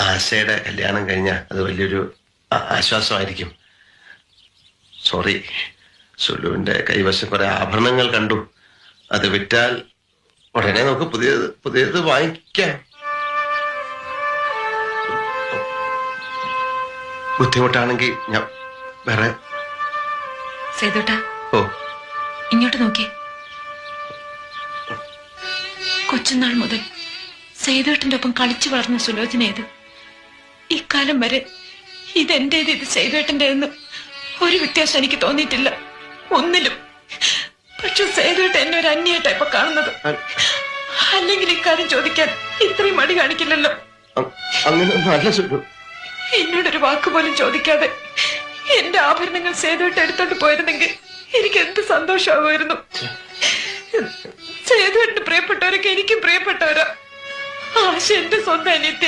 ആശയുടെ കല്യാണം കഴിഞ്ഞാൽ അത് വലിയൊരു ആശ്വാസമായിരിക്കും. സോറി, സുലുവിന്റെ കൈവശം കുറെ ആഭരണങ്ങൾ കണ്ടു. അത് വിറ്റാൽ ഉടനെ നമുക്ക് പുതിയത് വാങ്ങിക്കാം. ബുദ്ധിമുട്ടാണെങ്കിൽ ഞാൻ വേറെ. സേതുട്ടാ, ഓ ഇങ്ങോട്ട് നോക്കി. കൊച്ചുനാൾ മുതൽ സേതുവേട്ടന്റെ ഒപ്പം കളിച്ചു വളർന്ന സുലോചനയത്. ഇക്കാലം വരെ ഇതെന്റേത്, ഇത് സേതുവേട്ടന്റെതെന്ന് ഒരു വ്യത്യാസം എനിക്ക് തോന്നിയിട്ടില്ല, ഒന്നിലും. പക്ഷെ സേതുവേട്ടൻ എന്നെ ഒരു അന്യായിട്ടാ ഇപ്പൊ കാണുന്നത്. അല്ലെങ്കിൽ ഇക്കാര്യം ചോദിക്കാൻ ഇത്രയും മടി കാണിക്കില്ലല്ലോ. എന്നോടൊരു വാക്കുപോലും ചോദിക്കാതെ എന്റെ ആഭരണങ്ങൾ സേതുവേട്ടൻ എടുത്തോണ്ട് പോയിരുന്നെങ്കിൽ എനിക്ക് എന്ത് സന്തോഷമാകുമായിരുന്നു. സേതുവേട്ടന് പ്രിയപ്പെട്ടവരൊക്കെ എനിക്കും പ്രിയപ്പെട്ടവരാ. ആശ എന്റെ സ്വന്തം അനിയത്തി.